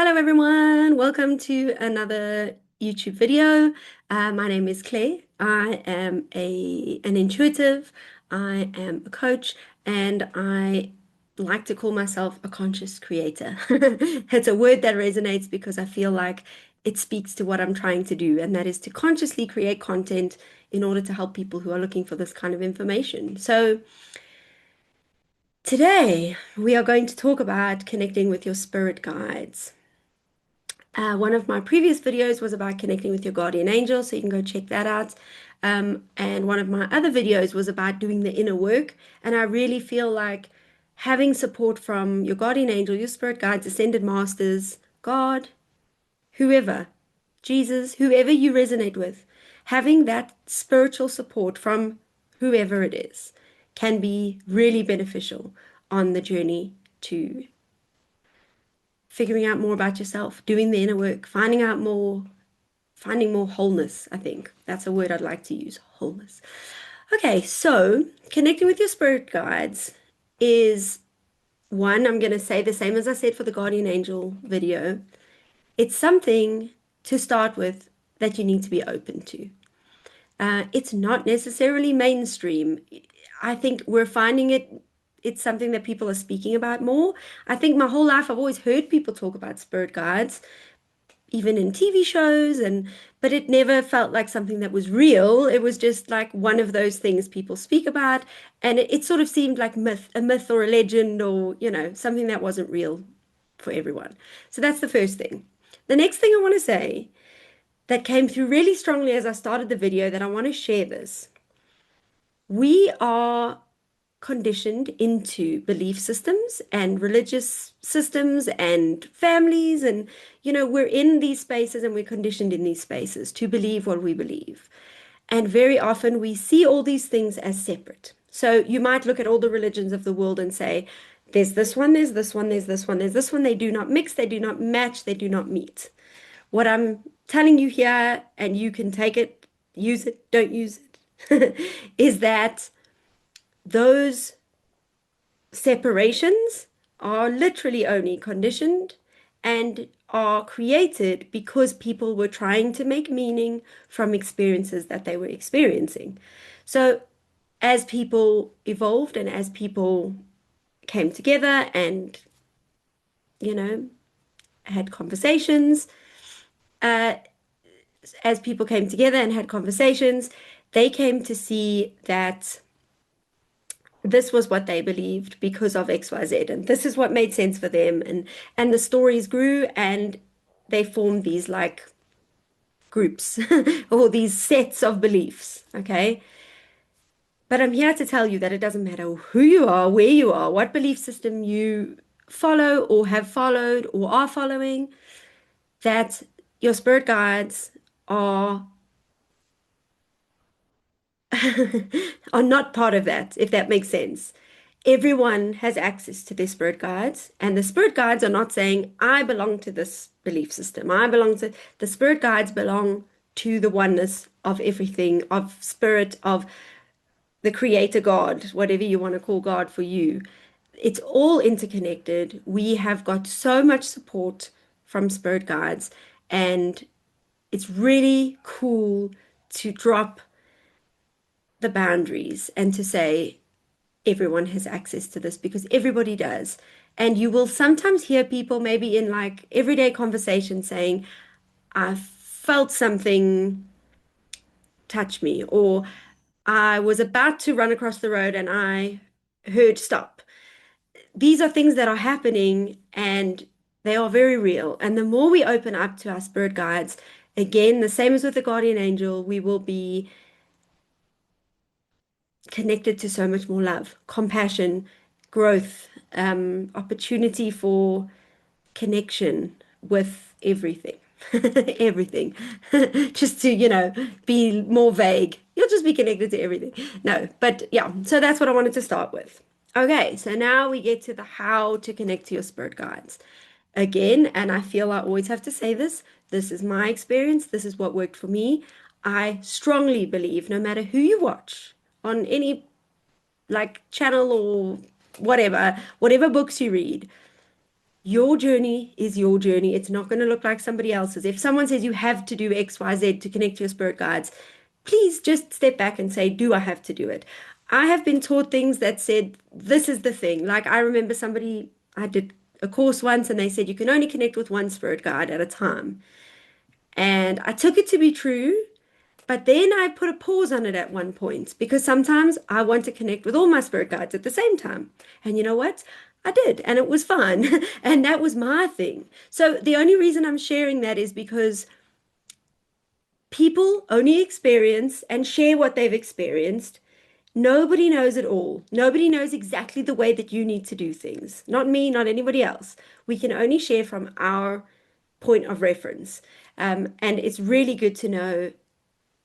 Hello everyone, welcome to another YouTube video. My name is Claire. I am an intuitive, I am a coach, and I like to call myself a conscious creator. It's a word that resonates because I feel like it speaks to what I'm trying to do, and that is to consciously create content in order to help people who are looking for this kind of information. So today we are going to talk about connecting with your spirit guides. One of my previous videos was about connecting with your guardian angel, so you can go check that out. And one of my other videos was about doing the inner work. And I really feel like having support from your guardian angel, your spirit guides, ascended masters, God, whoever, Jesus, whoever you resonate with, having that spiritual support from whoever it is can be really beneficial on the journey to figuring out more about yourself, doing the inner work, finding more wholeness, I think. That's a word I'd like to use, wholeness. Okay, so connecting with your spirit guides is one, I'm going to say the same as I said for the guardian angel video. It's something to start with that you need to be open to. It's not necessarily mainstream. I think we're finding it's something that people are speaking about more. I think my whole life I've always heard people talk about spirit guides, even in TV shows, but it never felt like something that was real. It was just like one of those things people speak about, and it sort of seemed like a myth or a legend, or something that wasn't real for everyone. So that's the first thing. The next thing I want to say that came through really strongly as I started the video, that I want to share this. We are conditioned into belief systems and religious systems and families, and we're in these spaces and we're conditioned in these spaces to believe what we believe. And very often we see all these things as separate. So you might look at all the religions of the world and say, there's this one, there's this one, there's this one, there's this one. They do not mix, they do not match, they do not meet. What I'm telling you here, and you can take it, use it, don't use it, is that those separations are literally only conditioned and are created because people were trying to make meaning from experiences that they were experiencing. So as people evolved and as people came together and, you know, had conversations, uh, as people came together and had conversations, they came to see that this was what they believed because of XYZ, and this is what made sense for them, and the stories grew and they formed these like groups or these sets of beliefs, okay? But I'm here to tell you that it doesn't matter who you are, where you are, what belief system you follow or have followed or are following, that your spirit guides are are not part of that, if that makes sense. Everyone has access to their spirit guides, and the spirit guides are not saying, I belong to this belief system. The spirit guides belong to the oneness of everything, of spirit, of the creator God, whatever you want to call God for you. It's all interconnected. We have got so much support from spirit guides, and it's really cool to drop the boundaries and to say everyone has access to this, because everybody does. And you will sometimes hear people maybe in like everyday conversation saying, I felt something touch me, or I was about to run across the road and I heard stop. These are things that are happening and they are very real. And the more we open up to our spirit guides, again, the same as with the guardian angel, we will be connected to so much more love, compassion, growth, opportunity for connection with everything. Everything. Just to, be more vague. You'll just be connected to everything. No, but yeah, so that's what I wanted to start with. Okay, so now we get to the how to connect to your spirit guides. Again, and I feel I always have to say this is my experience, this is what worked for me. I strongly believe no matter who you watch on any like channel or whatever books you read, Your journey is your journey. It's not going to look like somebody else's. If someone says you have to do X, Y, Z to connect to your spirit guides, please just step back and say, do I have to do it? I have been taught things that said, this is the thing. Like I remember somebody, I did a course once and they said you can only connect with one spirit guide at a time. And I took it to be true, but then I put a pause on it at one point because sometimes I want to connect with all my spirit guides at the same time. And you know what? I did, and it was fun. And that was my thing. So the only reason I'm sharing that is because people only experience and share what they've experienced. Nobody knows it all. Nobody knows exactly the way that you need to do things. Not me, not anybody else. We can only share from our point of reference. And it's really good to know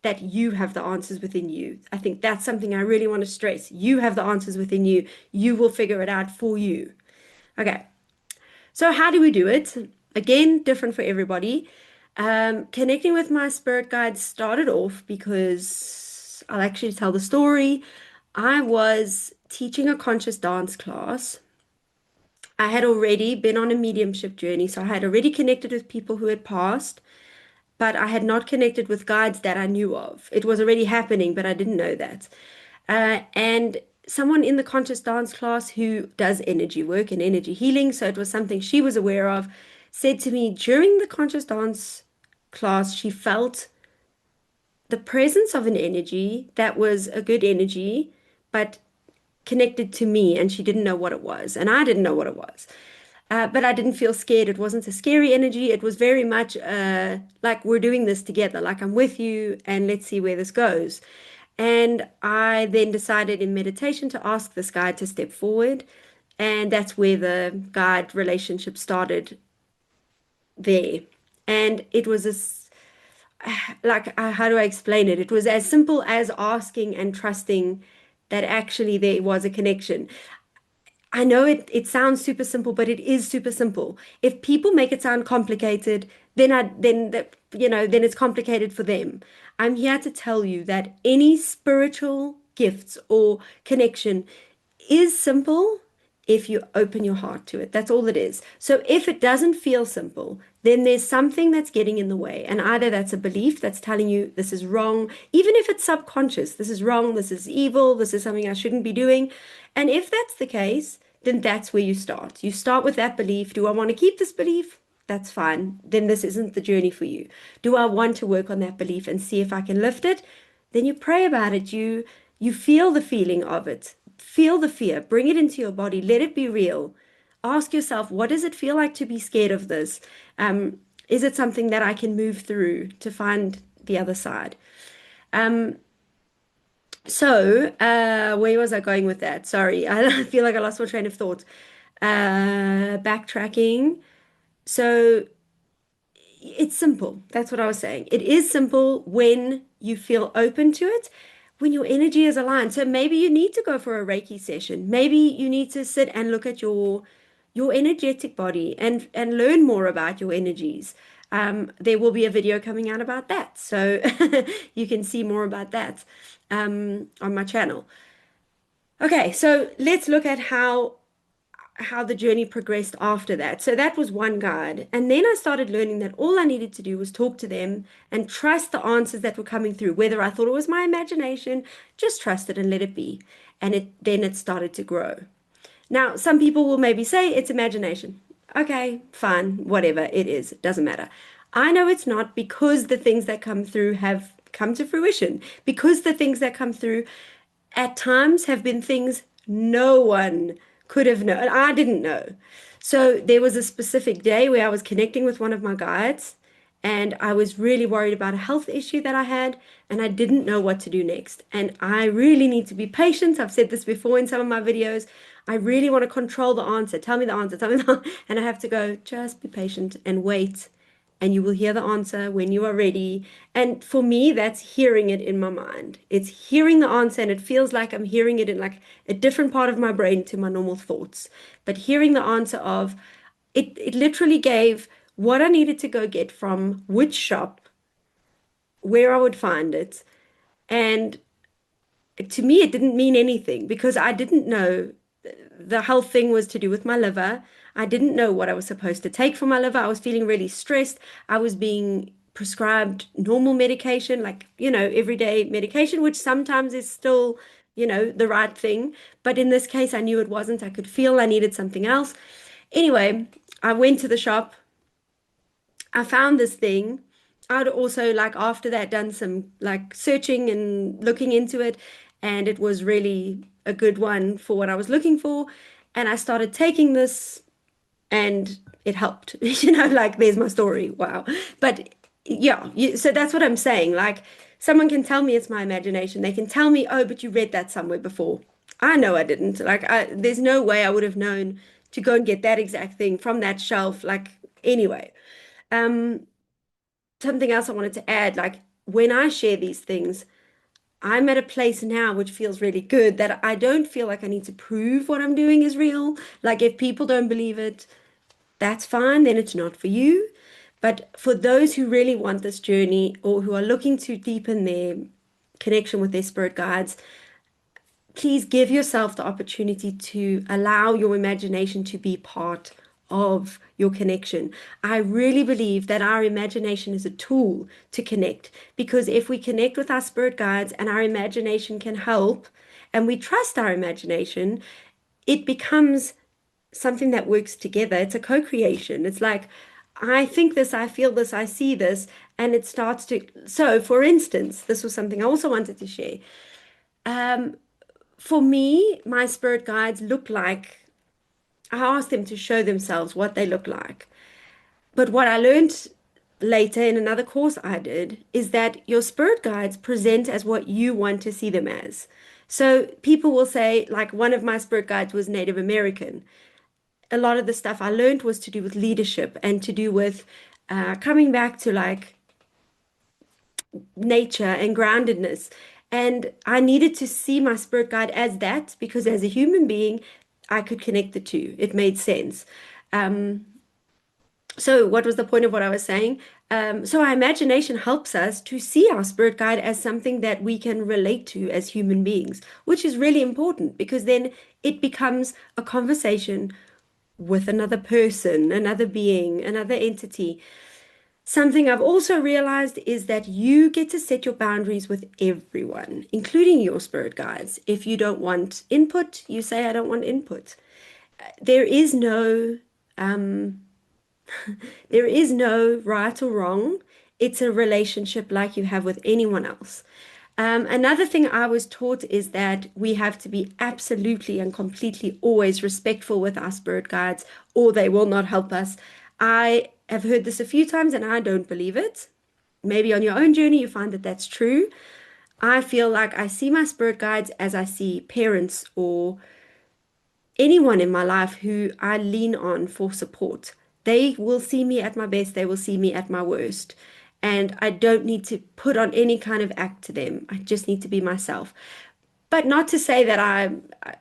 that you have the answers within you. I think that's something I really want to stress. You have the answers within you. You will figure it out for you. Okay, so how do we do it? Again, different for everybody. Connecting with my spirit guides started off because I'll actually tell the story. I was teaching a conscious dance class. I had already been on a mediumship journey, so I had already connected with people who had passed, but I had not connected with guides that I knew of. It was already happening, but I didn't know that. And someone in the conscious dance class who does energy work and energy healing, so it was something she was aware of, said to me during the conscious dance class, she felt the presence of an energy that was a good energy, but connected to me, and she didn't know what it was, and I didn't know what it was. But I didn't feel scared. It wasn't a scary energy. It was very much like we're doing this together, like I'm with you, and let's see where this goes. And I then decided in meditation to ask this guide to step forward. And that's where the guide relationship started there. And it was this, like, how do I explain it? It was as simple as asking and trusting that actually there was a connection. I know it sounds super simple, but it is super simple. If people make it sound complicated, then that then it's complicated for them. I'm here to tell you that any spiritual gifts or connection is simple if you open your heart to it. That's all it is. So if it doesn't feel simple, then there's something that's getting in the way. And either that's a belief that's telling you this is wrong, even if it's subconscious, this is wrong, this is evil, this is something I shouldn't be doing. And if that's the case, then that's where you start. You start with that belief. Do I want to keep this belief? That's fine. Then this isn't the journey for you. Do I want to work on that belief and see if I can lift it? Then you pray about it. You feel the feeling of it. Feel the fear. Bring it into your body. Let it be real. Ask yourself, what does it feel like to be scared of this? Is it something that I can move through to find the other side? Um, where was I going with that? Sorry, I feel like I lost my train of thought. Backtracking. So it's simple. That's what I was saying. It is simple when you feel open to it, when your energy is aligned. So maybe you need to go for a Reiki session. Maybe you need to sit and look at your energetic body and learn more about your energies. There will be a video coming out about that, so you can see more about that on my channel. Okay, so let's look at how the journey progressed after that. So that was one guide. And then I started learning that all I needed to do was talk to them and trust the answers that were coming through. Whether I thought it was my imagination, just trust it and let it be. And then it started to grow. Now, some people will maybe say it's imagination. Okay, fine, whatever it is, it doesn't matter. I know it's not because the things that come through have come to fruition, because the things that come through at times have been things no one could have known. I didn't know. So there was a specific day where I was connecting with one of my guides and I was really worried about a health issue that I had and I didn't know what to do next. And I really need to be patient. I've said this before in some of my videos. I really want to control the answer. Tell me the answer. Tell me the answer. And I have to go, just be patient and wait and you will hear the answer when you are ready. And for me, that's hearing it in my mind. It's hearing the answer, and it feels like I'm hearing it in like a different part of my brain to my normal thoughts. But hearing the answer of it literally gave what I needed to go get from which shop, where I would find it. And to me, it didn't mean anything because I didn't know the health thing was to do with my liver. I didn't know what I was supposed to take for my liver. I was feeling really stressed. I was being prescribed normal medication, like, everyday medication, which sometimes is still, the right thing. But in this case, I knew it wasn't. I could feel I needed something else. Anyway, I went to the shop. I found this thing. I'd also, like, after that, done some like searching and looking into it, and it was really a good one for what I was looking for. And I started taking this, and it helped. Like, there's my story. Wow. But yeah, so that's what I'm saying. Like, someone can tell me it's my imagination. They can tell me, oh, but you read that somewhere before. I know I didn't. Like, there's no way I would have known to go and get that exact thing from that shelf. Like, anyway. Um, Something else I wanted to add, like, when I share these things, I'm at a place now which feels really good, that I don't feel like I need to prove what I'm doing is real. Like, if people don't believe it, that's fine, then it's not for you. But for those who really want this journey, or who are looking to deepen their connection with their spirit guides, please give yourself the opportunity to allow your imagination to be part of your connection. I really believe that our imagination is a tool to connect, because if we connect with our spirit guides and our imagination can help, and we trust our imagination, it becomes something that works together. It's a co-creation. It's like, I think this, I feel this, I see this, and it starts to. So, for instance, this was something I also wanted to share. Um, for me, my spirit guides look like, I asked them to show themselves what they look like. But what I learned later in another course I did is that your spirit guides present as what you want to see them as. So people will say, like, one of my spirit guides was Native American. A lot of the stuff I learned was to do with leadership and to do with coming back to, like, nature and groundedness. And I needed to see my spirit guide as that, because as a human being, I could connect the two. It made sense. Um, so, what was the point of what I was saying? So, our imagination helps us to see our spirit guide as something that we can relate to as human beings, which is really important, because then it becomes a conversation with another person, another being, another entity. Something I've also realized is that you get to set your boundaries with everyone, including your spirit guides. If you don't want input, you say, I don't want input. There is no um, there is no right or wrong. It's a relationship like you have with anyone else. Another thing I was taught is that we have to be absolutely and completely always respectful with our spirit guides, or they will not help us. I have heard this a few times and I don't believe it. Maybe on your own journey you find that that's true. I feel like I see my spirit guides as I see parents or anyone in my life who I lean on for support. They will see me at my best, they will see me at my worst. And I don't need to put on any kind of act to them. I just need to be myself. But not to say that I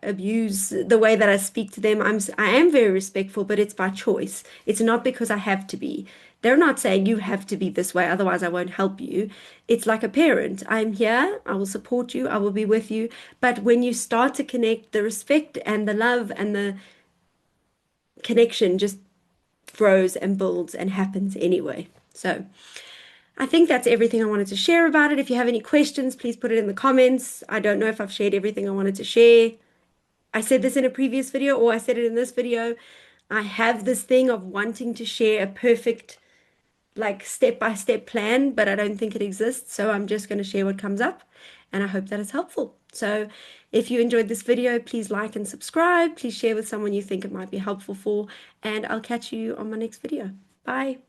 abuse the way that I speak to them. I am very respectful, but it's by choice. It's not because I have to be. They're not saying you have to be this way, otherwise I won't help you. It's like a parent. I'm here, I will support you, I will be with you. But when you start to connect, the respect and the love and the connection just grows and builds and happens anyway. So I think that's everything I wanted to share about it. If you have any questions, please put it in the comments. I don't know if I've shared everything I wanted to share. I said this in a previous video, or I said it in this video. I have this thing of wanting to share a perfect, like, step-by-step plan, but I don't think it exists. So I'm just going to share what comes up, and I hope that it's helpful. So if you enjoyed this video, please like and subscribe. Please share with someone you think it might be helpful for, and I'll catch you on my next video. Bye.